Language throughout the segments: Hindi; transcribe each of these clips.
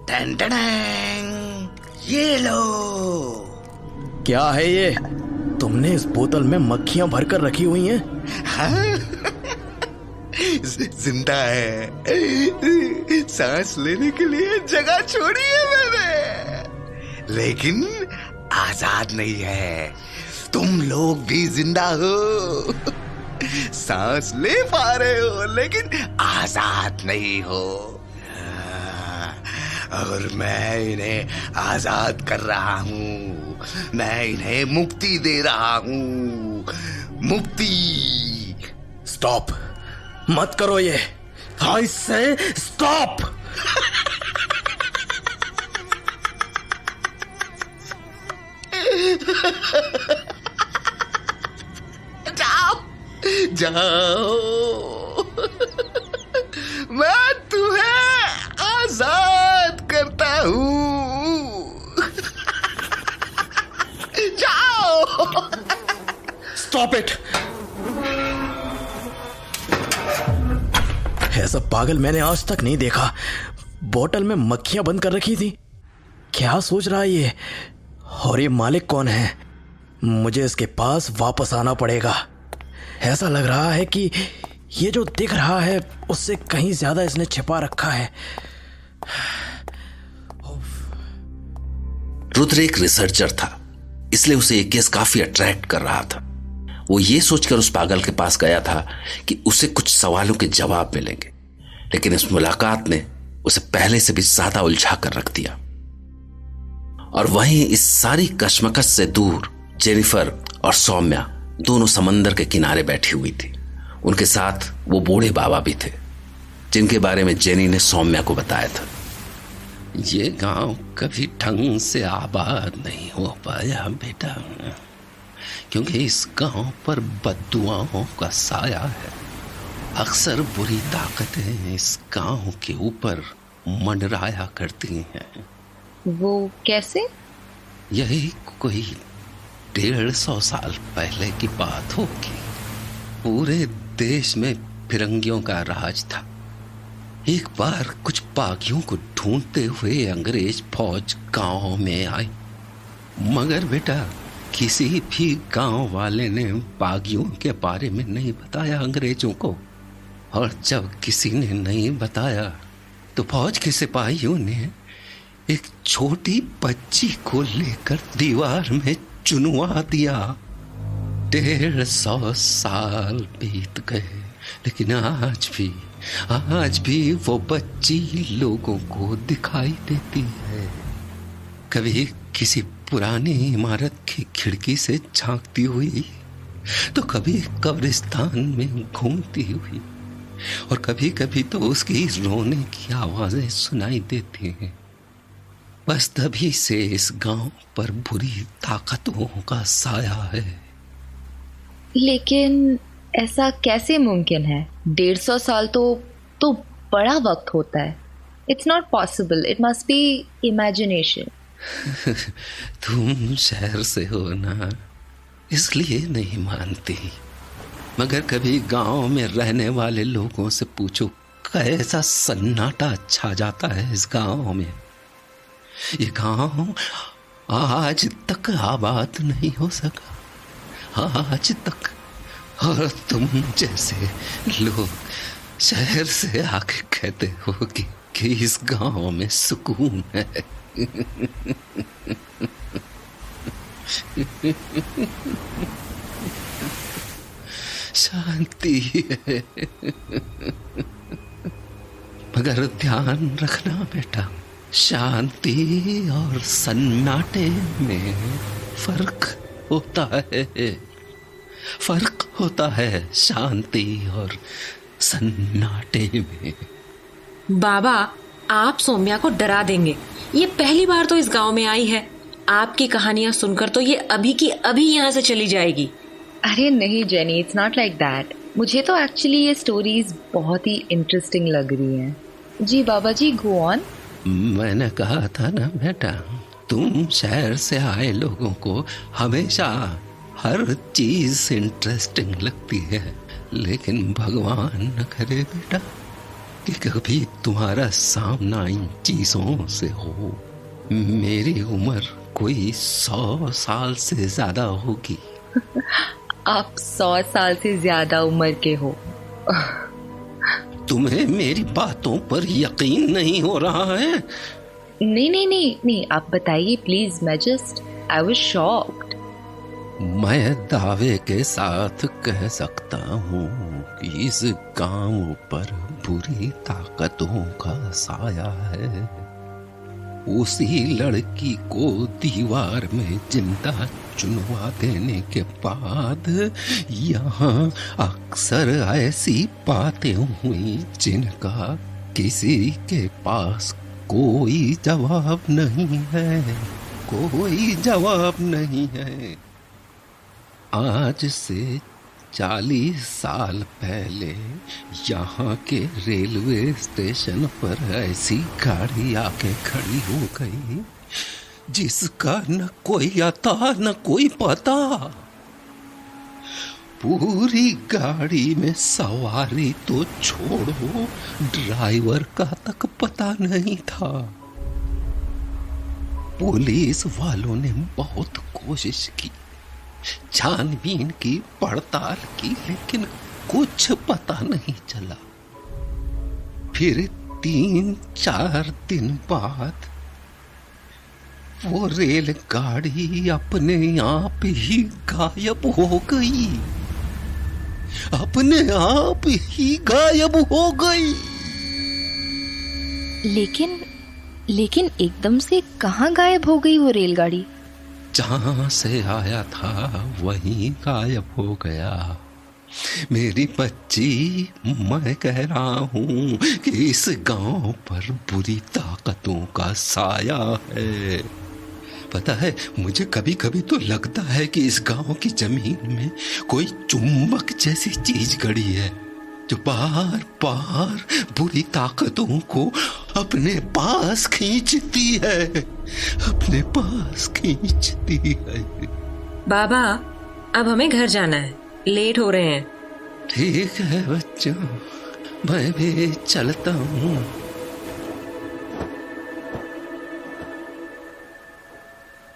टन टन, ये लो। क्या है ये? तुमने इस बोतल में मक्खियां भरकर रखी हुई हैं? हाँ? जिंदा है, सांस लेने के लिए जगह छोड़ी है मैंने, लेकिन आजाद नहीं है। तुम लोग भी जिंदा हो, सांस ले पा रहे हो लेकिन आजाद नहीं हो। और मैं इन्हें आजाद कर रहा हूं, मैं इन्हें मुक्ति दे रहा हूं, मुक्ति। स्टॉप, मत करो ये। आई से स्टॉप। जाओ जाओ, मैं तुम्हें आजाद करता हूं। जाओ। Stop it. ऐसा पागल मैंने आज तक नहीं देखा। बोतल में मक्खियां बंद कर रखी थी। क्या सोच रहा है ये? और ये मालिक कौन है? मुझे इसके पास वापस आना पड़ेगा। ऐसा लग रहा है कि ये जो दिख रहा है उससे कहीं ज्यादा इसने छिपा रखा है। रुद्र एक रिसर्चर था, इसलिए उसे ये केस काफी अट्रैक्ट कर रहा था। वो ये सोचकर उस पागल के पास गया था कि उसे कुछ सवालों के जवाब मिलेंगे, लेकिन इस मुलाकात ने उसे पहले से भी ज्यादा उलझा कर रख दिया। और वहीं इस सारी कश्मकश से दूर जेनिफर और सौम्या दोनों समंदर के किनारे बैठी हुई थी। उनके साथ वो बूढ़े बाबा भी थे, जिनके बारे में जेनी ने सौम्या को बताया था। ये गांव कभी ढंग से आबाद नहीं हो पाया बेटा, क्योंकि इस गांव पर बद्दुआओं का साया है। अक्सर बुरी ताकतें इस गांव के ऊपर मंडराया करती हैं। वो कैसे? यही कोई 150 साल पहले की बात होगी। पूरे देश में फिरंगियों का राज था। एक बार कुछ बागियों को ढूंढते हुए अंग्रेज फौज गांव में आई, मगर बेटा किसी भी गांव वाले ने बागियों के बारे में नहीं बताया अंग्रेजों को। और जब किसी ने नहीं बताया तो फौज के सिपाहियों ने एक छोटी बच्ची को लेकर दीवार में चुनवा दिया। 150 साल बीत गए, लेकिन आज भी वो बच्ची लोगों को दिखाई देती है। कभी किसी पुरानी इमारत की खिड़की से झांकती हुई, तो कभी कब्रिस्तान में घूमती हुई, और कभी कभी तो उसकी रोने की आवाजें सुनाई देती हैं। बस तभी से इस गांव पर बुरी ताकतों का साया है। लेकिन ऐसा कैसे मुमकिन है? 150 साल तो बड़ा वक्त होता है। It's not possible, it must be imagination. तुम शहर से हो ना, इसलिए नहीं मानती। मगर कभी गांव में रहने वाले लोगों से पूछो, कैसा सन्नाटा छा जाता है इस गांव में। ये गांव आज तक आबाद नहीं हो सका, आज तक। और तुम जैसे लोग शहर से आके कहते हो कि इस गांव में सुकून है। शांति है। मगर ध्यान रखना बेटा, शांति और सन्नाटे में फर्क होता है। फर्क होता है शांति और सन्नाटे में। बाबा, आप सौम्या को डरा देंगे। ये पहली बार तो इस गांव में आई है। आपकी कहानियां सुनकर तो ये अभी की अभी यहाँ से चली जाएगी। अरे नहीं jenny, it's not like that. मुझे तो एक्चुअली ये स्टोरीज बहुत ही इंटरेस्टिंग लग रही हैं। जी बाबा जी, गो ऑन। मैंने कहा था ना बेटा, तुम शहर से आए लोगों को हमेशा हर चीज इंटरेस्टिंग लगती है, लेकिन भगवान न करे बेटा कि कभी तुम्हारा सामना इन चीजों से हो। मेरी उम्र कोई 100 साल से ज्यादा होगी। आप 100 साल से ज्यादा उम्र के हो। तुम्हें मेरी बातों पर यकीन नहीं हो रहा है? नहीं, आप बताइए प्लीज। I was shocked. मैं दावे के साथ कह सकता हूँ कि इस गांव पर बुरी ताकतों का साया है। उसी लड़की को दीवार में जिंदा चुनवा देने के बाद यहाँ अक्सर ऐसी बातें हुई जिनका किसी के पास कोई जवाब नहीं है, कोई जवाब नहीं है। आज से 40 साल पहले यहाँ के रेलवे स्टेशन पर ऐसी गाड़ी आके खड़ी हो गई जिसका न कोई आता न कोई पता। पूरी गाड़ी में सवारी तो छोड़ो, ड्राइवर का तक पता नहीं था। पुलिस वालों ने बहुत कोशिश की, छानबीन की, पड़ताल की, लेकिन कुछ पता नहीं चला। फिर 3-4 दिन बाद वो रेलगाड़ी अपने आप ही गायब हो गई, अपने आप ही गायब हो गई। लेकिन एकदम से कहाँ गायब हो गई वो रेलगाड़ी? जहां से आया था वहीं गायब हो गया। मेरी बच्ची, मैं कह रहा हूँ कि इस गांव पर बुरी ताकतों का साया है। पता है, मुझे कभी कभी तो लगता है कि इस गांव की जमीन में कोई चुंबक जैसी चीज गड़ी है जो बार बार बुरी ताकतों को अपने पास खींचती है, अपने पास खींचती है। बाबा, अब हमें घर जाना है, लेट हो रहे हैं। ठीक है बच्चों, मैं भी चलता हूँ।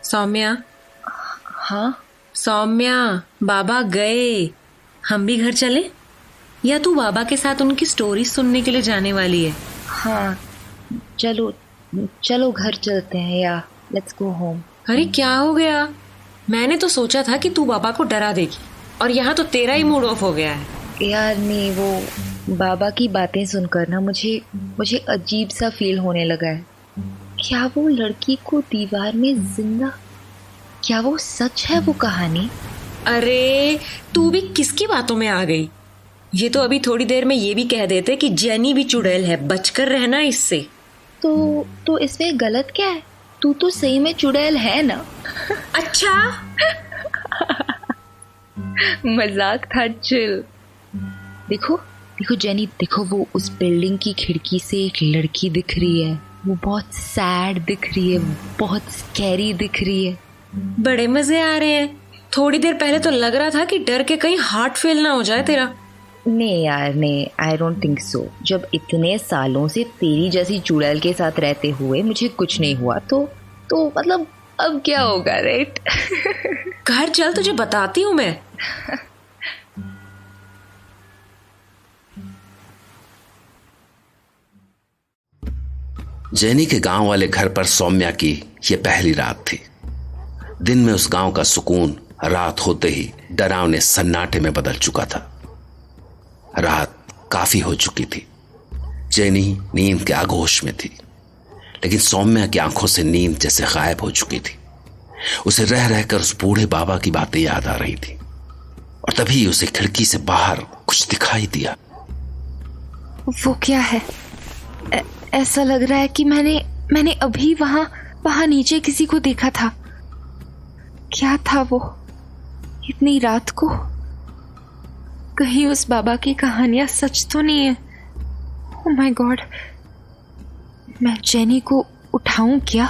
सौम्या। हाँ सौम्या, बाबा गए, हम भी घर चले? या तू बाबा के साथ उनकी स्टोरी सुनने के लिए जाने वाली है? हाँ, चलो घर चलते हैं, या लेट्स गो होम। अरे क्या हो गया? मैंने तो सोचा था कि तू बाबा को डरा देगी, और यहाँ तो तेरा ही मूड ऑफ हो गया है। यार नहीं, वो बाबा की बातें सुनकर ना मुझे अजीब सा फील होने लगा है। क्या वो लड़की को दीवार में जिंदा, क्या वो सच है वो कहानी? अरे तू भी किसकी बातों में आ गई? ये तो अभी थोड़ी देर में ये भी कह देते कि जेनी भी चुड़ैल है, बचकर रहना इससे। तो इसमें गलत क्या है? तू तो सही में चुड़ैल है ना? अच्छा। मजाक था, चिल। देखो जेनी, देखो वो उस बिल्डिंग की खिड़की से एक लड़की दिख रही है। वो बहुत सैड दिख रही है, बहुत स्कैरी दिख रही है। बड़े मजे आ रहे हैं। थोड़ी देर पहले तो लग रहा था कि डर के कहीं हार्ट फेल ना हो जाए तेरा। नहीं यार, नहीं, आई डोंट थिंक सो। जब इतने सालों से तेरी जैसी चुड़ैल के साथ रहते हुए मुझे कुछ नहीं हुआ तो मतलब अब क्या होगा, राइट? घर चल, तुझे बताती हूँ मैं। जेनी के गांव वाले घर पर सौम्या की यह पहली रात थी। दिन में उस गांव का सुकून रात होते ही डरावने सन्नाटे में बदल चुका था। रात काफी हो चुकी थी। जेनी नींद के आगोश में थी, लेकिन सौम्या की आंखों से नींद जैसे गायब हो चुकी थी। उसे रह रहकर उस बूढ़े बाबा की बातें याद आ रही थी, और तभी उसे खिड़की से बाहर कुछ दिखाई दिया। वो क्या है? ऐसा लग रहा है कि मैंने अभी वहां नीचे किसी को देखा था। क्या था वो इतनी रात को? कहीं उस बाबा की कहानियां सच तो नहीं है? ओह माय गॉड, मैं जेनी को उठाऊं क्या?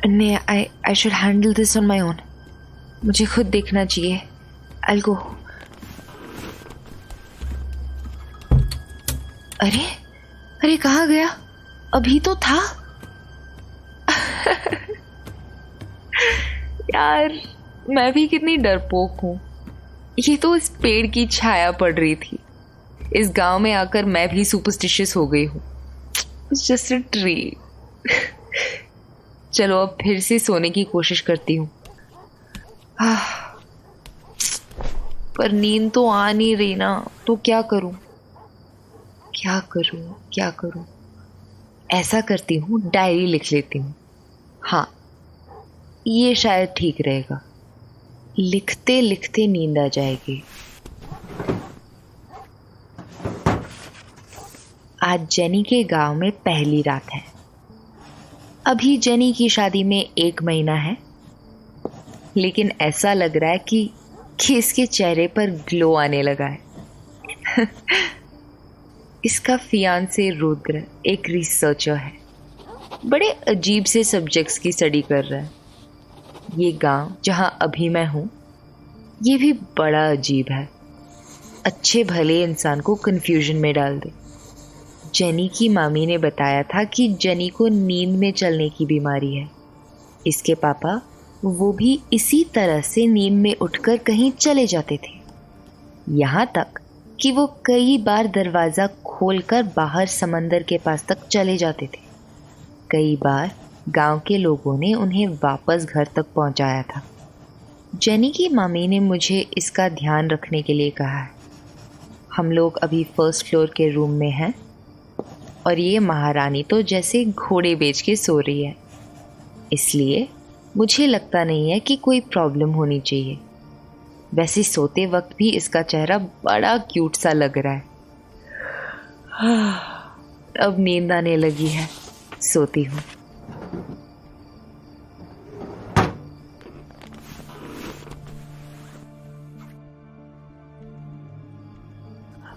नहीं, I should handle this on my own. मुझे खुद देखना चाहिए। I'll go। अरे अरे कहाँ गया? अभी तो था। यार मैं भी कितनी डरपोक हूँ। ये तो इस पेड़ की छाया पड़ रही थी। इस गांव में आकर मैं भी सुपरस्टिशियस हो गई हूँ। It's just a tree. चलो अब फिर से सोने की कोशिश करती हूँ। पर नींद तो आ नहीं रही ना, तो क्या करूँ क्या करूँ क्या करूँ? ऐसा करती हूँ, डायरी लिख लेती हूँ। हाँ, ये शायद ठीक रहेगा। लिखते लिखते नींद आ जाएगी। आज जेनी के गांव में पहली रात है। अभी जेनी की शादी में 1 महीना है, लेकिन ऐसा लग रहा है कि इसके चेहरे पर ग्लो आने लगा है। इसका फियांसे रुद्र एक रिसर्चर है, बड़े अजीब से सब्जेक्ट्स की स्टडी कर रहा है। ये गांव जहां अभी मैं हूं, ये भी बड़ा अजीब है। अच्छे भले इंसान को कंफ्यूजन में डाल दे। जेनी की मामी ने बताया था कि जेनी को नींद में चलने की बीमारी है। इसके पापा वो भी इसी तरह से नींद में उठकर कहीं चले जाते थे। यहाँ तक कि वो कई बार दरवाज़ा खोलकर बाहर समंदर के पास तक चले जाते थे। कई बार गांव के लोगों ने उन्हें वापस घर तक पहुंचाया था। जेनी की मामी ने मुझे इसका ध्यान रखने के लिए कहा है। हम लोग अभी 1st फ्लोर के रूम में हैं और ये महारानी तो जैसे घोड़े बेच के सो रही है, इसलिए मुझे लगता नहीं है कि कोई प्रॉब्लम होनी चाहिए। वैसे सोते वक्त भी इसका चेहरा बड़ा क्यूट सा लग रहा है। अब नींद आने लगी है, सोती हूँ।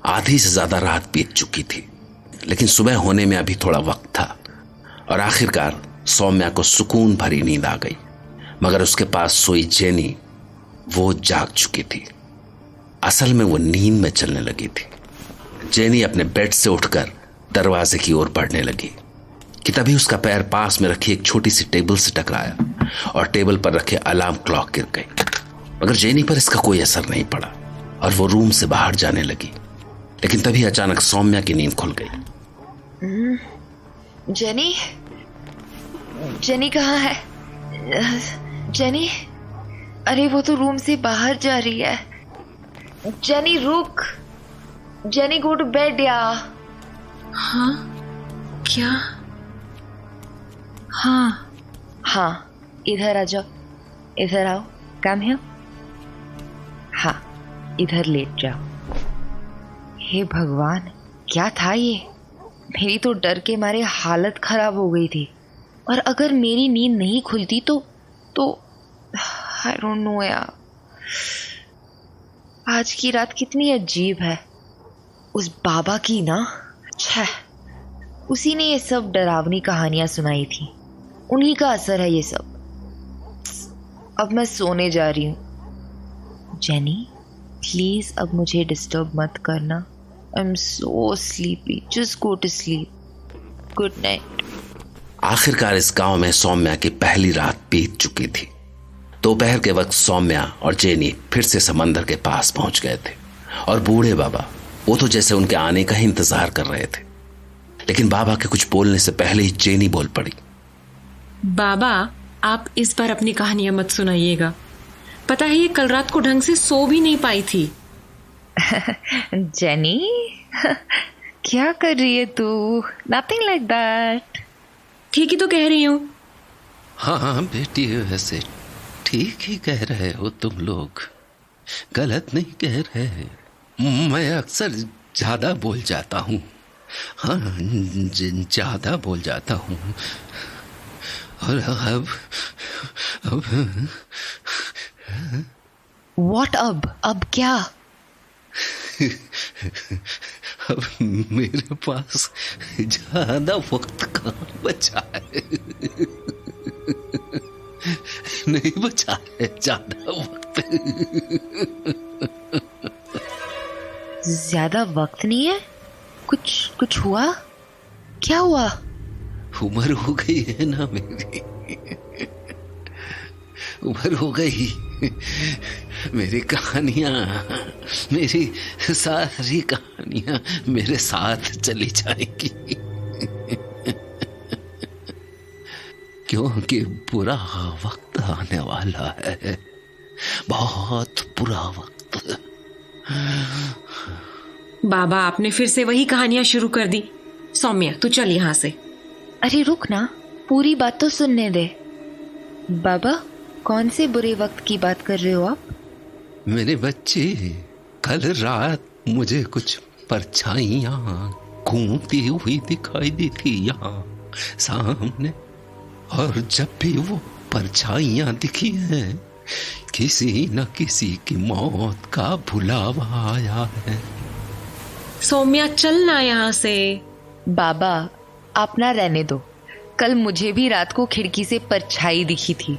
आधी से ज्यादा रात बीत चुकी थी, लेकिन सुबह होने में अभी थोड़ा वक्त था और आखिरकार सौम्या को सुकून भरी नींद आ गई। मगर उसके पास सोई जेनी, वो जाग चुकी थी। असल में वो नींद में चलने लगी थी। जेनी अपने बेड से उठकर दरवाजे की ओर बढ़ने लगी कि तभी उसका पैर पास में रखी एक छोटी सी टेबल से टकराया और टेबल पर रखे अलार्म क्लॉक गिर गई। मगर जेनी पर इसका कोई असर नहीं पड़ा और वो रूम से बाहर जाने लगी। लेकिन तभी अचानक सौम्या की नींद खुल गई। जेनी, जेनी कहाँ है? जेनी, अरे वो तो रूम से बाहर जा रही है। जेनी रुक, जेनी गो टू बेड या। हाँ क्या? हाँ हाँ, इधर आ जाओ, इधर आओ, कम है। हाँ, इधर लेट जाओ। हे भगवान, क्या था ये? मेरी तो डर के मारे हालत खराब हो गई थी। और अगर मेरी नींद नहीं खुलती तो आई डोंट नो यार। आज की रात कितनी अजीब है। उस बाबा की ना, छह, उसी ने ये सब डरावनी कहानियां सुनाई थी। उन्हीं का असर है ये सब। अब मैं सोने जा रही हूँ। जेनी प्लीज अब मुझे डिस्टर्ब मत करना। I am so sleepy, just go to sleep. Good night. आखिरकार इस गांव में सौम्या की पहली रात बीत चुकी थी। दोपहर के वक्त सौम्या और जेनी फिर से समंदर के पास पहुंच गए थे और बूढ़े बाबा, वो तो जैसे उनके आने का ही इंतजार कर रहे थे। लेकिन बाबा के कुछ बोलने से पहले ही जेनी बोल पड़ी। बाबा, आप इस बार अपनी कहानियां मत सुनाइएगा। पता है ये कल रात को ढंग से सो भी नहीं पाई थी। जेनी, क्या कर रही है तू? Nothing like that. ठीक ही तो कह रही हूँ। हाँ बेटी, वैसे ठीक ही कह रहे हो तुम लोग, गलत नहीं कह रहे। मैं अक्सर ज्यादा बोल जाता हूँ। हाँ, ज्यादा बोल जाता हूँ। और अब What अब क्या? अब मेरे पास ज्यादा वक्त कहाँ बचा है। नहीं बचा है ज्यादा वक्त। ज्यादा वक्त नहीं है? कुछ हुआ? क्या हुआ? उम्र हो गई है ना मेरी, उम्र हो गई। मेरी कहानियां, मेरी सारी कहानियां मेरे साथ चली जाएंगी, क्योंकि बुरा वक्त आने वाला है, बहुत बुरा वक्त। बाबा आपने फिर से वही कहानियां शुरू कर दी। सौम्या तू चल यहाँ से। अरे रुक ना, पूरी बात तो सुनने दे। बाबा, कौन से बुरे वक्त की बात कर रहे हो आप? मेरे बच्चे, कल रात मुझे कुछ परछाइयां घूमती हुई दिखाई दी थी यहाँ सामने, और जब भी वो परछाइयां दिखी हैं, किसी न किसी की मौत का बुलावा आया है। सौम्या चल ना यहाँ से। बाबा, आप ना रहने दो। कल मुझे भी रात को खिड़की से परछाई दिखी थी,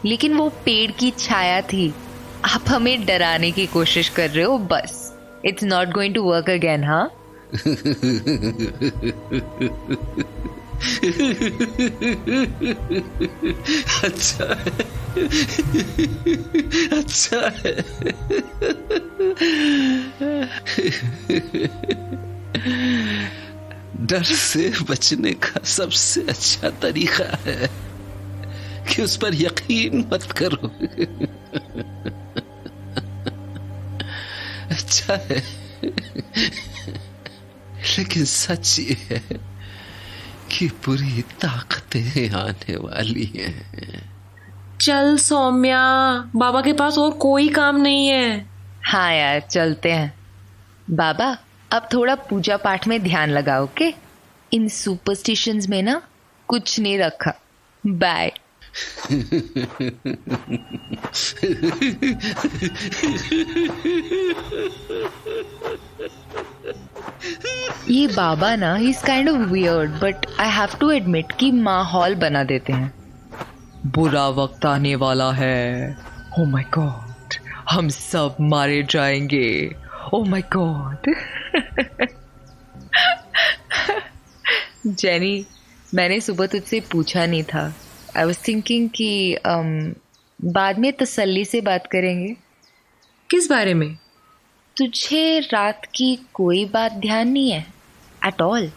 लेकिन वो पेड़ की छाया थी। आप हमें डराने की कोशिश कर रहे हो बस। It's not going to work again. हाँ, अच्छा है, अच्छा है। डर से बचने का सबसे अच्छा तरीका है कि उस पर यकीन मत करो। अच्छा है, लेकिन सच ये है कि बुरी ताकतें आने वाली हैं। चल सौम्या, बाबा के पास और कोई काम नहीं है। हाँ यार, चलते हैं। बाबा, अब थोड़ा पूजा पाठ में ध्यान लगाओ, ओके? इन सुपरस्टिशंस में ना कुछ नहीं रखा। बाय। ये बाबा ना, he is kind of weird, but I have to admit कि माहौल बना देते हैं। बुरा वक्त आने वाला है। ओह माय गॉड, हम सब मारे जाएंगे। Oh my God. जेनी, मैंने सुबह तुझसे पूछा नहीं था। आई वॉज थिंकिंग कि बाद में तसल्ली से बात करेंगे। किस बारे में? तुझे रात की कोई बात ध्यान नहीं है एट ऑल?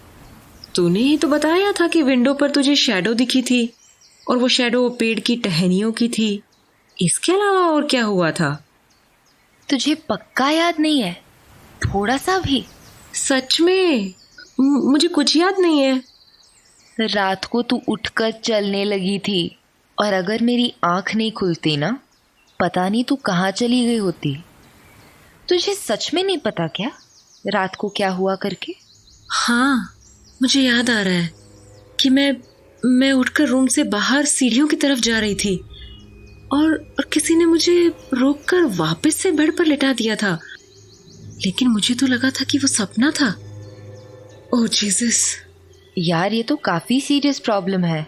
तूने ही तो बताया था कि विंडो पर तुझे शैडो दिखी थी, और वो शैडो पेड़ की टहनियों की थी। इसके अलावा और क्या हुआ था? तुझे पक्का याद नहीं है? थोड़ा सा भी? सच में मुझे कुछ याद नहीं है। रात को तू उठकर चलने लगी थी, और अगर मेरी आंख नहीं खुलती ना, पता नहीं तू कहाँ चली गई होती। तुझे सच में नहीं पता क्या रात को क्या हुआ करके? हाँ, मुझे याद आ रहा है कि मैं उठकर रूम से बाहर सीढ़ियों की तरफ जा रही थी, और किसी ने मुझे रोककर वापस से बेड पर लिटा दिया था। लेकिन मुझे तो लगा था कि वो सपना था। ओह जीसस यार, ये तो काफी सीरियस प्रॉब्लम है।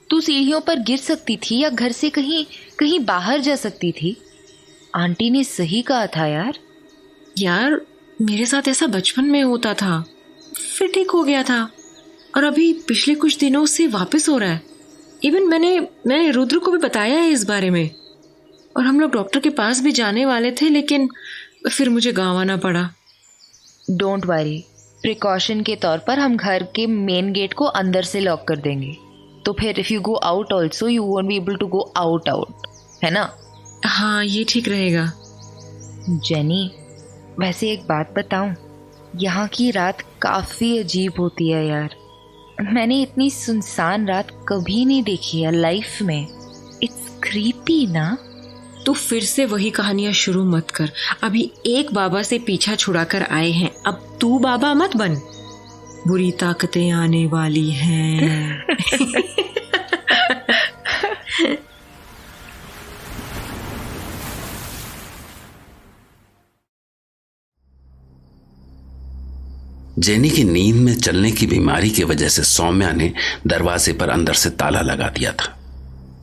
तू सीढ़ियों पर गिर सकती थी या घर से कहीं बाहर जा सकती थी। आंटी ने सही कहा था यार, मेरे साथ ऐसा बचपन में होता था, फिर ठीक हो गया था, और अभी पिछले कुछ दिनों से वापस हो रहा है। इवन मैंने रुद्र को भी बताया है इस बारे में, और हम लोग डॉक्टर के पास भी जाने वाले थे, लेकिन फिर मुझे गाँव आना पड़ा। डोंट वरी, प्रिकॉशन के तौर पर हम घर के मेन गेट को अंदर से लॉक कर देंगे, तो फिर if you go out also you won't be able to go out, है ना? हाँ, ये ठीक रहेगा। जेनी, वैसे एक बात बताऊं, यहाँ की रात काफी अजीब होती है यार। मैंने इतनी सुनसान रात कभी नहीं देखी है लाइफ में। इट्स क्रीपी ना। तो फिर से वही कहानियां शुरू मत कर। अभी एक बाबा से पीछा छुड़ाकर आए हैं, अब तू बाबा मत बन। बुरी ताकतें आने वाली हैं। जेनी की नींद में चलने की बीमारी की वजह से सौम्या ने दरवाजे पर अंदर से ताला लगा दिया था।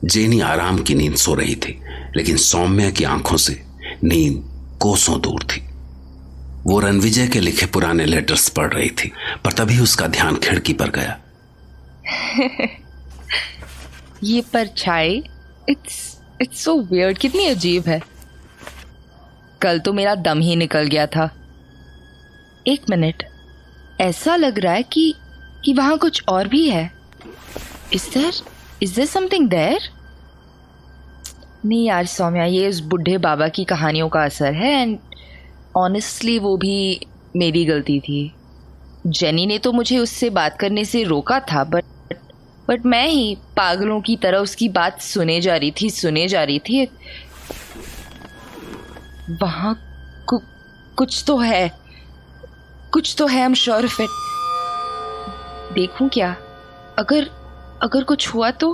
जेनी आराम की नींद सो रही थी, लेकिन सौम्या की आंखों से नींद कोसों दूर थी। वो रणविजय के लिखे पुराने लेटर्स पढ़ रही थी, पर तभी उसका ध्यान खिड़की पर गया। ये परछाई, इट्स सो वियर्ड, कितनी अजीब है। कल तो मेरा दम ही निकल गया था। एक मिनट, ऐसा लग रहा है कि वहां कुछ और भी है। Is there something there? नहीं यार सौम्या, ये उस बुढ़े बाबा की कहानियों का असर है, एंड ऑनेस्टली वो भी मेरी गलती थी। जेनी ने तो मुझे उससे बात करने से रोका था, बट मैं ही पागलों की तरह उसकी बात सुने जा रही थी। वहां कुछ तो है, I am sure of it. देखूं क्या? अगर कुछ हुआ तो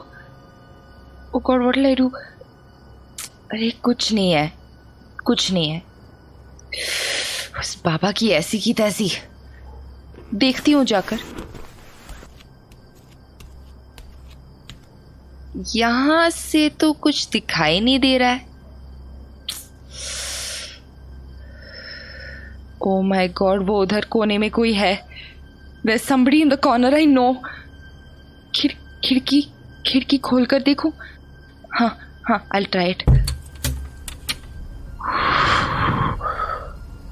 oh God, what will I do? अरे कुछ नहीं है। उस बाबा की ऐसी की तैसी। देखती हूँ जाकर। यहां से तो कुछ दिखाई नहीं दे रहा है। ओ माय गॉड, वो उधर कोने में कोई है। There's somebody in the corner, I know. खिड़की खोल कर देखूं? हाँ, I'll try it.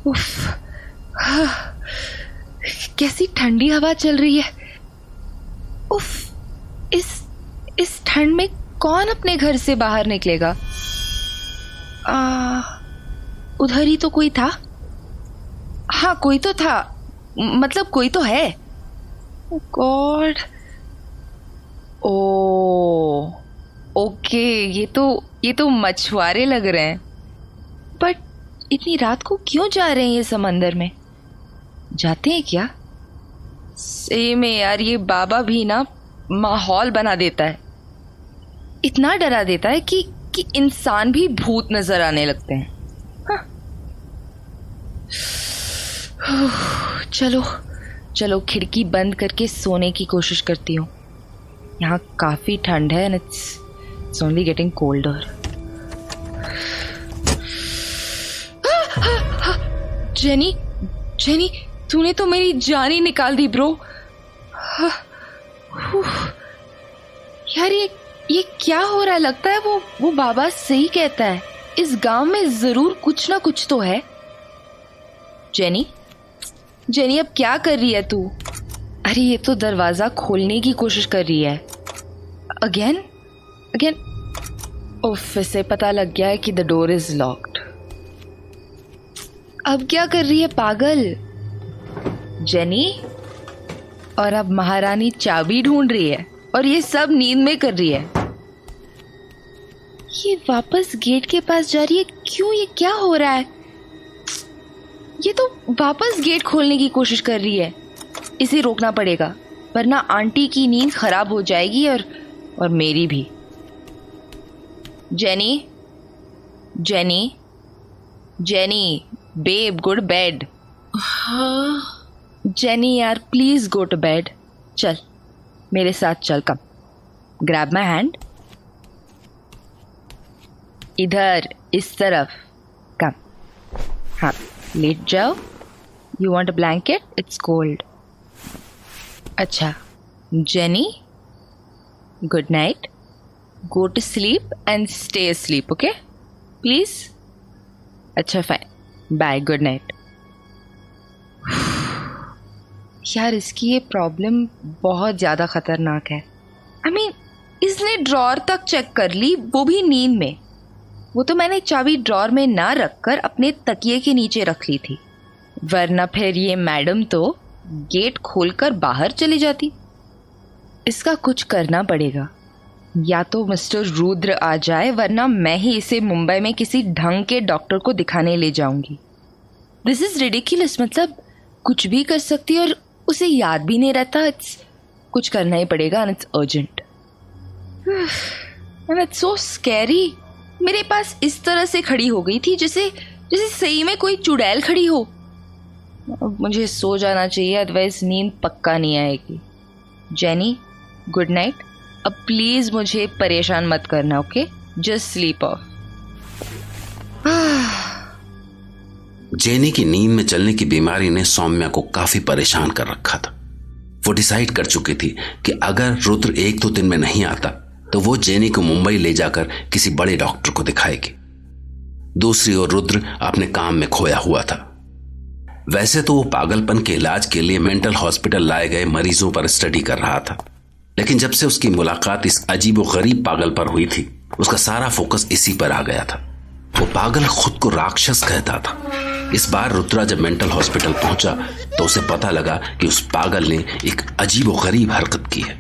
उफ, कैसी ठंडी हवा चल रही है। उफ, इस ठंड में कौन अपने घर से बाहर निकलेगा? उधर ही तो कोई था। हाँ, कोई तो था, मतलब कोई तो है। गॉड, ओके, ये तो मछुआरे लग रहे हैं। बट इतनी रात को क्यों जा रहे हैं ये समंदर में? जाते हैं क्या? सही में यार, ये बाबा भी ना माहौल बना देता है। इतना डरा देता है कि इंसान भी भूत नजर आने लगते हैं। चलो खिड़की बंद करके सोने की कोशिश करती हूँ। यहाँ काफी ठंड है, and it's only getting colder. Jenny, तूने तो मेरी जान ही निकाल दी ब्रो। यार ये क्या हो रहा है? लगता है वो बाबा सही कहता है। इस गांव में जरूर कुछ ना कुछ तो है। जेनी अब क्या कर रही है तू? अरे ये तो दरवाजा खोलने की कोशिश कर रही है। अगेन उफ, इसे पता लग गया है कि द डोर इज लॉक्ड। अब क्या कर रही है पागल जेनी? और अब महारानी चाबी ढूंढ रही है, और ये सब नींद में कर रही है। ये वापस गेट के पास जा रही है क्यों? ये क्या हो रहा है? ये तो वापस गेट खोलने की कोशिश कर रही है। इसे रोकना पड़ेगा, वरना आंटी की नींद खराब हो जाएगी और मेरी भी। Jenny babe, good bed. हाँ जेनी यार, प्लीज गो टू बेड। चल मेरे साथ चल, कम, ग्रैब माई हैंड। इधर, इस तरफ, कम। हाँ, लेट जाओ। You want a blanket? It's cold. अच्छा Jenny, good night. Go to sleep and stay asleep, okay please? अच्छा फाइन, बाय, गुड नाइट। यार इसकी ये प्रॉब्लम बहुत ज्यादा खतरनाक है। आई मीन, इसने ड्रॉर तक चेक कर ली, वो भी नींद में। वो तो मैंने चाबी ड्रॉर में ना रखकर अपने तकिए के नीचे रख ली थी, वरना फिर ये मैडम तो गेट खोलकर बाहर चली जाती। इसका कुछ करना पड़ेगा, या तो मिस्टर रुद्र आ जाए, वरना मैं ही इसे मुंबई में किसी ढंग के डॉक्टर को दिखाने ले जाऊंगी। दिस इज रिडिकुलस, मतलब कुछ भी कर सकती है और उसे याद भी नहीं रहता। कुछ करना ही पड़ेगा, and it's urgent, and it's so scary. मेरे पास इस तरह से खड़ी हो गई थी जैसे सही में कोई चुड़ैल खड़ी हो। अब मुझे सो जाना चाहिए, अदरवाइज नींद पक्का नहीं आएगी। Jenny, good night. अब प्लीज मुझे परेशान मत करना, okay? Just sleep of. Jenny की नींद में चलने की बीमारी ने सौम्या को काफी परेशान कर रखा था। वो डिसाइड कर चुकी थी कि अगर रुद्र 1-2 दिन में नहीं आता तो वो जेनी को मुंबई ले जाकर किसी बड़े डॉक्टर को दिखाएगी। दूसरी ओर रुद्र अपने काम में खोया हुआ था। वैसे तो वो पागलपन के इलाज के लिए मेंटल हॉस्पिटल लाए गए मरीजों पर स्टडी कर रहा था, लेकिन जब से उसकी मुलाकात इस अजीबोगरीब पागल पर हुई थी, उसका सारा फोकस इसी पर आ गया था। वो पागल खुद को राक्षस कहता था। इस बार रुद्रा जब मेंटल हॉस्पिटल पहुंचा तो उसे पता लगा कि उस पागल ने एक अजीबोगरीब हरकत की है।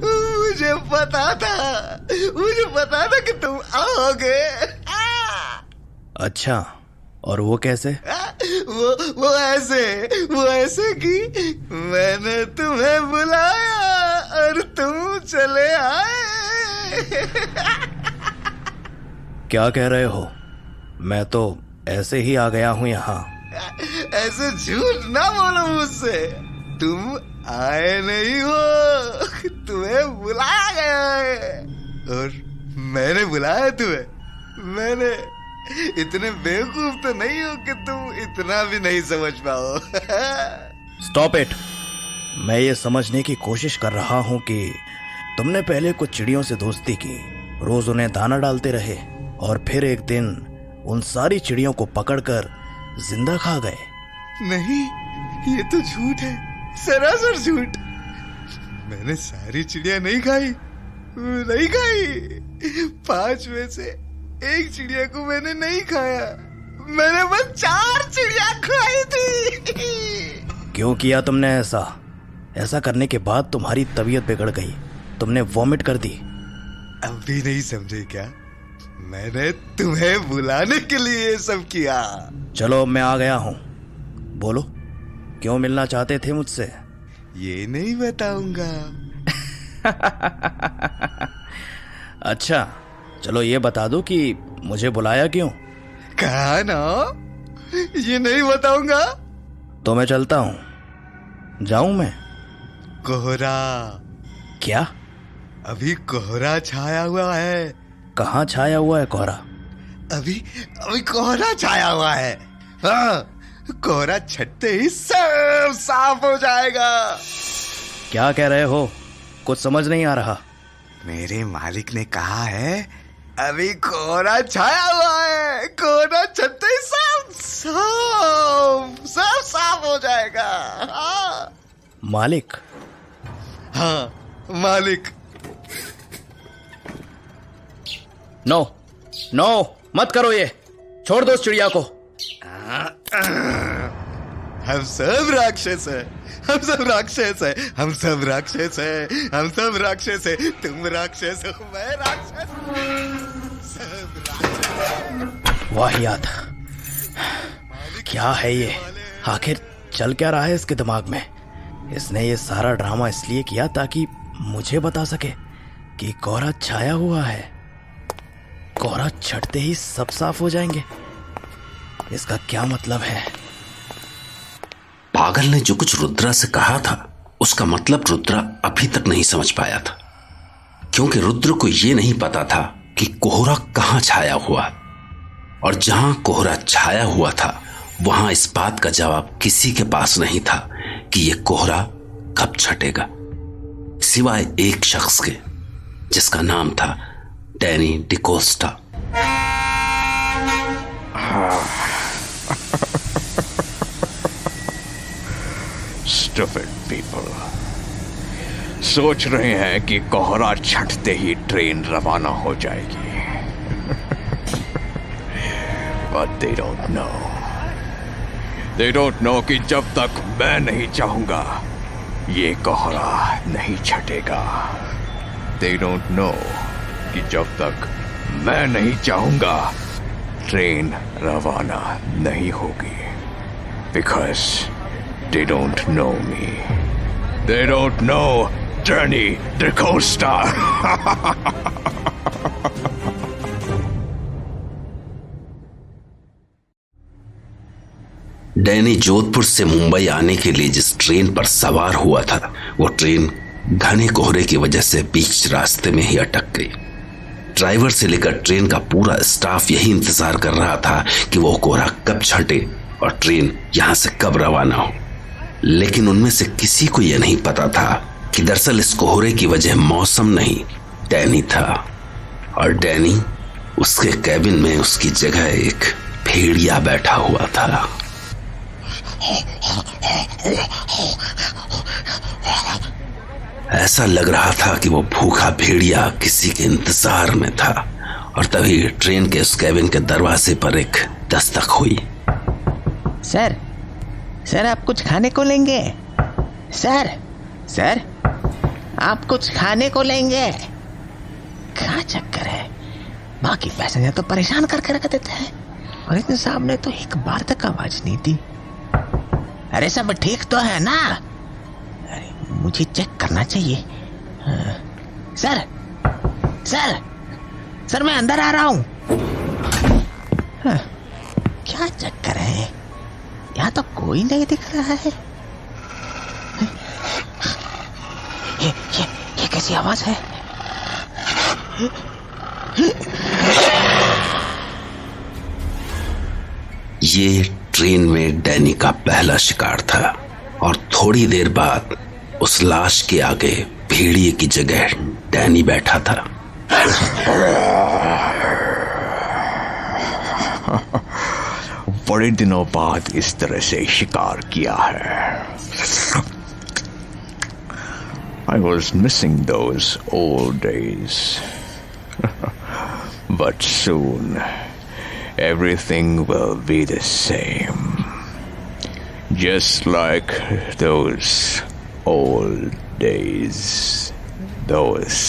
मुझे पता था कि तुम आओगे। अच्छा, और वो कैसे? वो ऐसे कि मैंने तुम्हें बुलाया और तुम चले आए। क्या कह रहे हो? मैं तो ऐसे ही आ गया हूं यहाँ। ऐसे झूठ ना बोलो मुझसे। तुम आए नहीं हो, तुम्हें बुलाया गया है। और मैंने बुलाया तुम्हें। मैंने इतने बेवकूफ तो नहीं हो कि तुम इतना भी नहीं समझ पाओ। Stop it. मैं ये समझने की कोशिश कर रहा हूँ कि तुमने पहले कुछ चिड़ियों से दोस्ती की, रोज उन्हें दाना डालते रहे और फिर एक दिन उन सारी चिड़ियों को पकड़कर जिंदा खा गए। नहीं, ये तो झूठ है, सरासर झूठ। मैंने सारी चिड़िया नहीं खाई। 5 में से 1 चिड़िया को मैंने नहीं खाया। मैंने बस 4 चिड़िया खाई थी। क्यों किया तुमने ऐसा? ऐसा करने के बाद तुम्हारी तबीयत बिगड़ गई, तुमने वॉमिट कर दी। अब भी नहीं समझे क्या? मैंने तुम्हें बुलाने के लिए ये सब किया। चलो, मैं आ गया हूँ। बोलो, क्यों मिलना चाहते थे मुझसे? ये नहीं बताऊंगा। अच्छा, चलो ये बता दो कि मुझे बुलाया क्यों? कहा ना, ये नहीं बताऊंगा। तो मैं चलता हूँ। जाऊं मैं? कोहरा। क्या? अभी कोहरा छाया हुआ है। कहाँ छाया हुआ है कोहरा? अभी कोहरा छाया हुआ है। हाँ, कोहरा छटते ही सब साफ हो जाएगा। क्या कह रहे हो? कुछ समझ नहीं आ रहा। मेरे मालिक ने कहा है अभी कोहरा छाया हुआ है, कोहरा छटते ही सब साफ हो जाएगा। हाँ। मालिक? हाँ, मालिक। नो, मत करो ये। छोड़ दो उस चिड़िया को। हम सब राक्षस है, हम सब राक्षस है। तुम राक्षस हो, मैं राक्षस, सब राक्षस। वाहियात, क्या है ये? आखिर चल क्या रहा है इसके दिमाग में? इसने ये सारा ड्रामा इसलिए किया ताकि मुझे बता सके कि कोहरा छाया हुआ है। कोहरा छटते ही सब साफ हो जाएंगे। इसका क्या मतलब है? पागल ने जो कुछ रुद्रा से कहा था उसका मतलब रुद्रा अभी तक नहीं समझ पाया था, क्योंकि रुद्र को यह नहीं पता था कि कोहरा कहां छाया हुआ, और जहां कोहरा छाया हुआ था वहां इस बात का जवाब किसी के पास नहीं था कि यह कोहरा कब छटेगा, सिवाय एक शख्स के जिसका नाम था डैनी डिकोस्टा। Stupid people. सोच रहे हैं कि कोहरा छटते ही ट्रेन रवाना हो जाएगी। But they don't know. They don't know कि जब तक मैं नहीं चाहूंगा ये कोहरा नहीं छटेगा। They don't know कि जब तक मैं नहीं चाहूंगा ट्रेन रवाना नहीं होगी। Because they don't know me. They don't know Danny DaCosta. Danny Jodhpur से मुंबई आने के लिए जिस ट्रेन पर सवार हुआ था वो ट्रेन घने कोहरे की वजह से बीच रास्ते में ही अटक गई। ड्राइवर से लेकर ट्रेन का पूरा स्टाफ यही इंतजार कर रहा था कि वो कोहरा कब छटे और ट्रेन यहां से कब रवाना हो। लेकिन उनमें से किसी को यह नहीं पता था कि दरअसल इस कोहरे की वजह मौसम नहीं, डैनी था। और डैनी, उसके कैबिन में उसकी जगह एक भेड़िया बैठा हुआ था। ऐसा लग रहा था कि वो भूखा भेड़िया किसी के इंतजार में था। और तभी ट्रेन के उस कैबिन के दरवाजे पर एक दस्तक हुई। सर आप कुछ खाने को लेंगे? सर आप कुछ खाने को लेंगे? क्या चक्कर है, बाकी पैसेंजर तो परेशान करके रख देते हैं और इतने सामने तो एक बार तक आवाज नहीं दी। अरे सब ठीक तो है ना? अरे मुझे चेक करना चाहिए। सर मैं अंदर आ रहा हूं। क्या चक्कर है, यहाँ तो कोई नहीं दिख रहा है। ये कैसी आवाज है? ये ट्रेन में डैनी का पहला शिकार था। और थोड़ी देर बाद उस लाश के आगे भेड़िए की जगह डैनी बैठा था। बड़े दिनों बाद इस तरह से शिकार किया है। I was missing those old days. But soon everything will be the same. Just like those old days. Those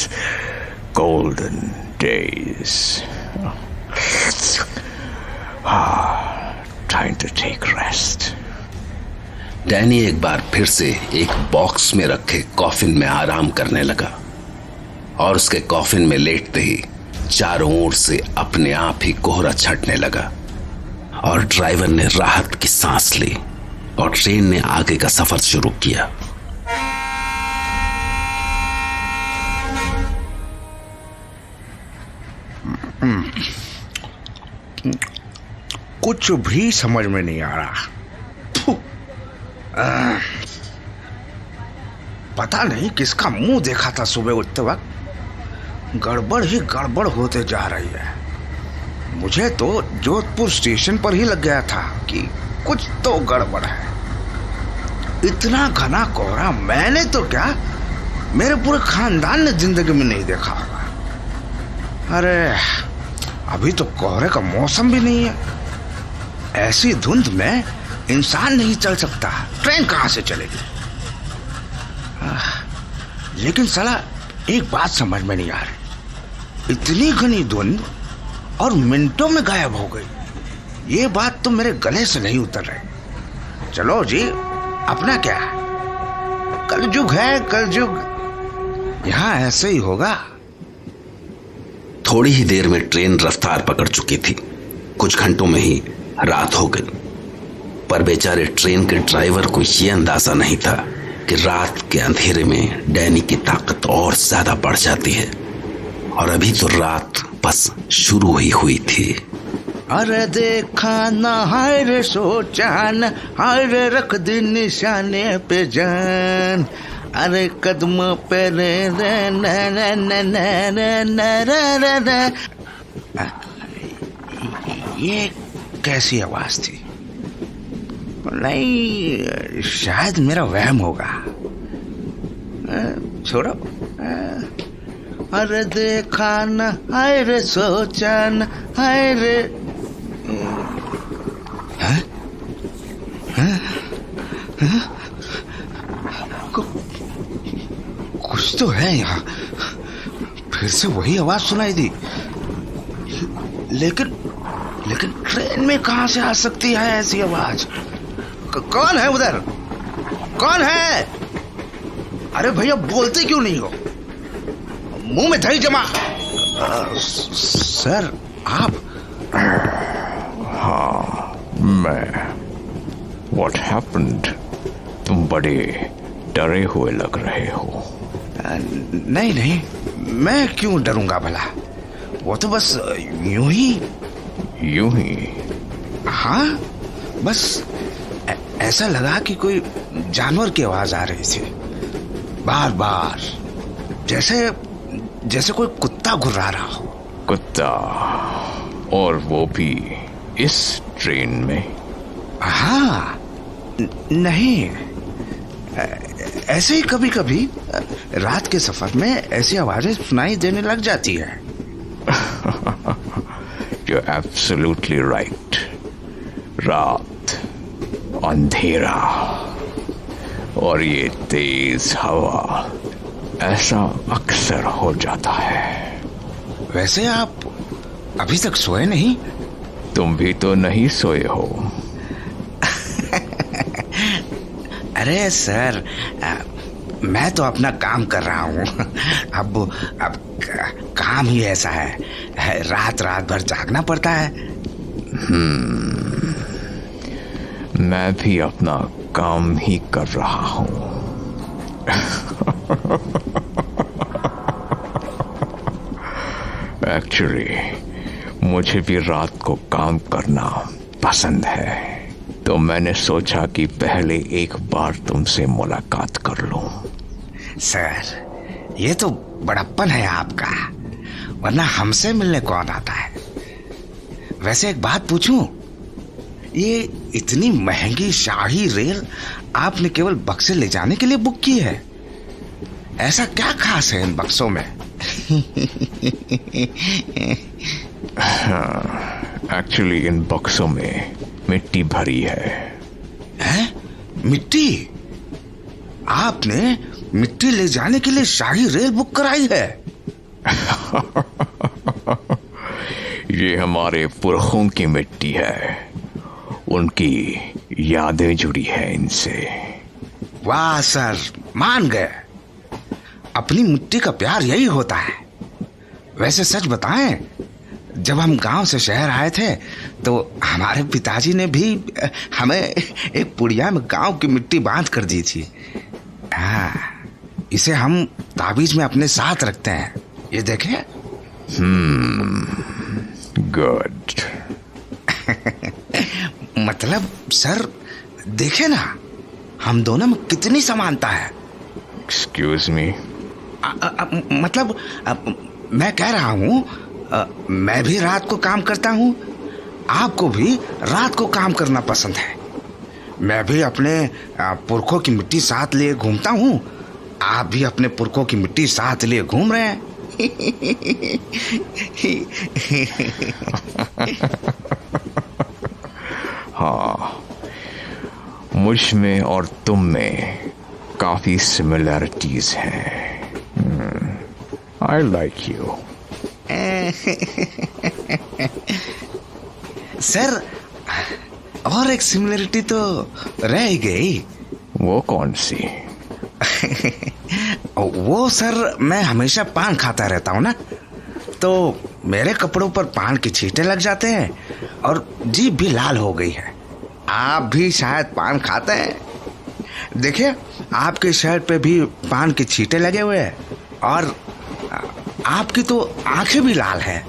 golden days. Time to take rest. Danny एक बार फिर से एक बॉक्स में रखे कॉफिन में आराम करने लगा। और उसके कॉफिन में लेटते ही चारों ओर से अपने आप ही कोहरा छटने लगा। और ड्राइवर ने राहत की सांस ली और ट्रेन ने आगे का सफर शुरू किया। कुछ भी समझ में नहीं आ रहा। पता नहीं किसका मुंह देखा था सुबह उठते वक्त। गड़बड़ ही गड़बड़ होते जा रही है। मुझे तो जोधपुर स्टेशन पर ही लग गया था कि कुछ तो गड़बड़ है। इतना घना कोहरा मैंने तो क्या, मेरे पूरे खानदान ने जिंदगी में नहीं देखा होगा। अरे अभी तो कोहरे का मौसम भी नहीं है। ऐसी धुंध में इंसान नहीं चल सकता, ट्रेन कहां से चलेगी? लेकिन साला एक बात समझ में नहीं आ रही। इतनी घनी धुंध और मिनटों में गायब हो गई। ये बात तो मेरे गले से नहीं उतर रही। चलो जी, अपना क्या, कलयुग है कलयुग, यहां ऐसे ही होगा। थोड़ी ही देर में ट्रेन रफ्तार पकड़ चुकी थी। कुछ घंटों में ही रात हो गई। पर बेचारे ट्रेन के ड्राइवर को यह अंदाजा नहीं था कि रात के अंधेरे में डैनी की ताकत और ज्यादा बढ़ जाती है। और अभी तो रात बस शुरू ही हुई थी। अरे देखा ना, हाय रे सोचा न, हाय रे रख दी निशाने पे जान। अरे कदम पे रे रे न न न न न न। ये कैसी आवाज थी? नहीं, शायद मेरा वहम होगा। छोड़ो। अरे देखा न, हाय रे सोचा न, हाय रे। कुछ तो है यहाँ। फिर से वही आवाज सुनाई दी। लेकिन ट्रेन में कहां से आ सकती है ऐसी आवाज? कौन है उधर? कौन है? अरे भैया, बोलते क्यों नहीं हो? मुंह में दही जमा। सर आप? हाँ, मैं। What happened? तुम बड़े डरे हुए लग रहे हो। नहीं नहीं, मैं क्यों डरूंगा भला, वो तो बस यूं ही। हाँ, बस ऐसा लगा कि कोई जानवर की आवाज आ रही थी बार बार, जैसे कोई कुत्ता घुर्रा रहा हो। कुत्ता? और वो भी इस ट्रेन में? हाँ, नहीं, ऐसे ही कभी कभी रात के सफर में ऐसी आवाजें सुनाई देने लग जाती है। You're absolutely right. रात, अंधेरा और ये तेज हवा, ऐसा अक्सर हो जाता है। वैसे आप अभी तक सोए नहीं? तुम भी तो नहीं सोए हो। अरे सर, मैं तो अपना काम कर रहा हूँ। अब काम ही ऐसा है, रात भर जागना पड़ता है। मैं भी अपना काम ही कर रहा हूँ। एक्चुअली मुझे भी रात को काम करना पसंद है, तो मैंने सोचा कि पहले एक बार तुमसे मुलाकात कर लूं। सर, ये तो बड़प्पन है आपका, वरना हमसे मिलने कौन आता है। वैसे एक बात पूछूं, ये इतनी महंगी शाही रेल आपने केवल बक्से ले जाने के लिए बुक की है? ऐसा क्या खास है इन बक्सों में? एक्चुअली इन बक्सों में मिट्टी भरी है। हैं? मिट्टी? आपने मिट्टी ले जाने के लिए शाही रेल बुक कराई है? ये हमारे पुरखों की मिट्टी है, उनकी यादें जुड़ी है इनसे। वाह सर, मान गए। अपनी मिट्टी का प्यार यही होता है। वैसे सच बताएं, जब हम गांव से शहर आए थे तो हमारे पिताजी ने भी हमें एक पुड़िया में गांव की मिट्टी बांध कर दी थी। हाँ, इसे हम ताबीज में अपने साथ रखते हैं, ये देखें। गुड। मतलब सर, देखे ना, हम दोनों में कितनी समानता है। Excuse me? मतलब मैं कह रहा हूँ, मैं भी रात को काम करता हूँ, आपको भी रात को काम करना पसंद है। मैं भी अपने पुरखों की मिट्टी साथ लिए घूमता हूँ, आप भी अपने पुरखों की मिट्टी साथ लिए घूम रहे हैं। हाँ, मुझ में और तुम में काफी सिमिलैरिटीज हैं। I like you. सर, और एक सिमिलरिटी तो रह ही गई। वो कौन सी? वो सर, मैं हमेशा पान खाता रहता हूँ ना, तो मेरे कपड़ों पर पान के छींटे लग जाते हैं और जीभ भी लाल हो गई है। आप भी शायद पान खाते हैं। देखिए, आपके शर्ट पे भी पान के छींटे लगे हुए हैं और आपकी तो आंखें भी लाल हैं।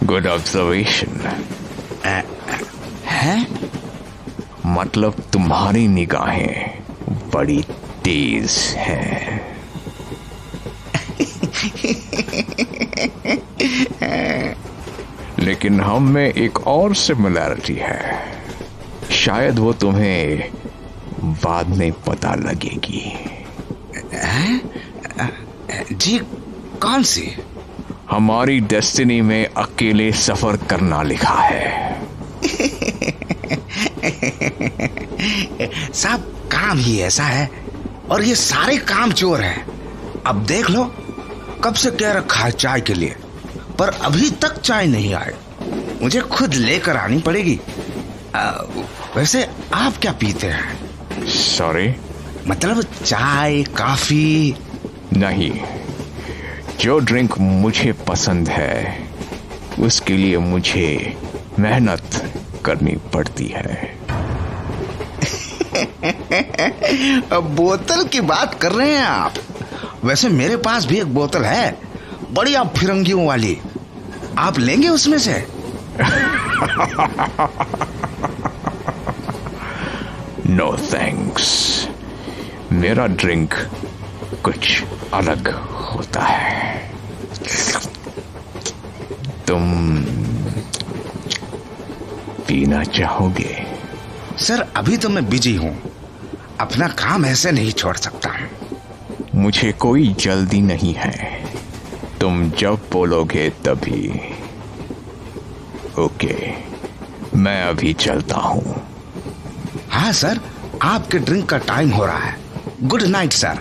Good observation. हैं? मतलब तुम्हारी निगाहें बड़ी तेज हैं। लेकिन हम में एक और सिमिलैरिटी है, शायद वो तुम्हें बाद में पता लगेगी। जी, कौन सी? हमारी डेस्टिनी में अकेले सफर करना लिखा है। साहब, काम ही ऐसा है और ये सारे काम चोर हैं। अब देख लो, कब से कह रखा है चाय के लिए, पर अभी तक चाय नहीं आई। मुझे खुद लेकर आनी पड़ेगी। वैसे आप क्या पीते हैं? सॉरी? मतलब चाय, कॉफी? नहीं, जो ड्रिंक मुझे पसंद है उसके लिए मुझे मेहनत करनी पड़ती है। बोतल की बात कर रहे हैं आप? वैसे मेरे पास भी एक बोतल है, बढ़िया फिरंगियों वाली। आप लेंगे उसमें से? नो थैंक्स, मेरा ड्रिंक कुछ अलग होता है। तुम पीना चाहोगे? सर अभी तो मैं बिजी हूं, अपना काम ऐसे नहीं छोड़ सकता। मुझे कोई जल्दी नहीं है, तुम जब बोलोगे तभी। ओके, मैं अभी चलता हूं। हाँ सर, आपके ड्रिंक का टाइम हो रहा है। Good night sir.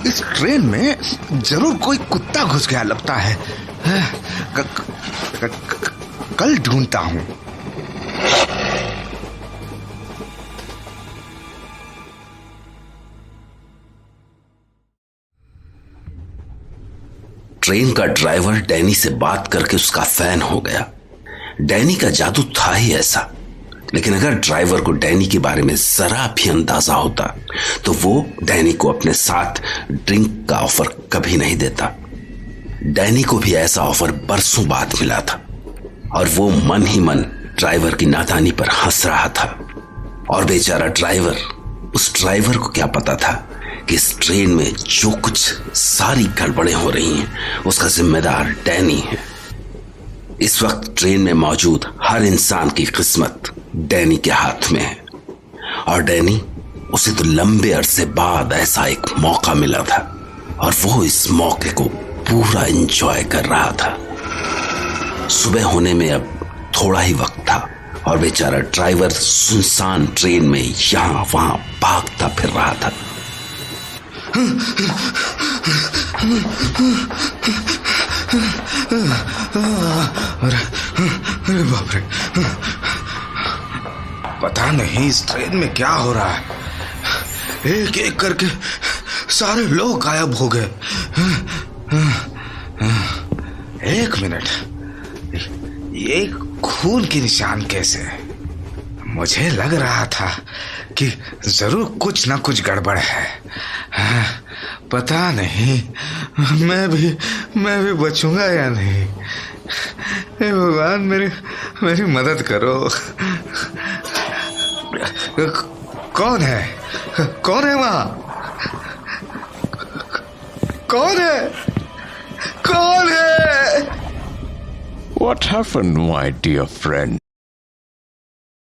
इस ट्रेन में जरूर कोई कुत्ता घुस गया लगता है। कल ढूंढता हूं। ट्रेन का ड्राइवर डैनी से बात करके उसका फैन हो गया। डैनी का जादू था ही ऐसा। लेकिन अगर ड्राइवर को डैनी के बारे में जरा भी अंदाजा होता तो वो डैनी को अपने साथ ड्रिंक का ऑफर कभी नहीं देता। डैनी को भी ऐसा ऑफर बरसों बाद मिला था और वो मन ही मन ड्राइवर की नादानी पर हंस रहा था। और बेचारा ड्राइवर, उस ड्राइवर को क्या पता था कि इस ट्रेन में जो कुछ सारी गड़बड़ें हो रही हैं उसका जिम्मेदार डैनी है। इस वक्त ट्रेन में मौजूद हर इंसान की किस्मत डैनी के हाथ में है और डैनी, उसे तो लंबे अरसे बाद ऐसा एक मौका मिला था और वो इस मौके को पूरा एंजॉय कर रहा था। सुबह होने में अब थोड़ा ही वक्त था और बेचारा ड्राइवर सुनसान ट्रेन में यहां वहां भागता फिर रहा था। अरे बाप रे, पता नहीं इस ट्रेन में क्या हो रहा है। एक एक करके सारे लोग गायब हो गए। एक मिनट, ये खून के निशान कैसे? मुझे लग रहा था कि जरूर कुछ ना कुछ गड़बड़ है। पता नहीं मैं भी बचूंगा या नहीं। हे भगवान, मेरी मदद करो। कौन है वहां? कौन है? What happened, my dear friend?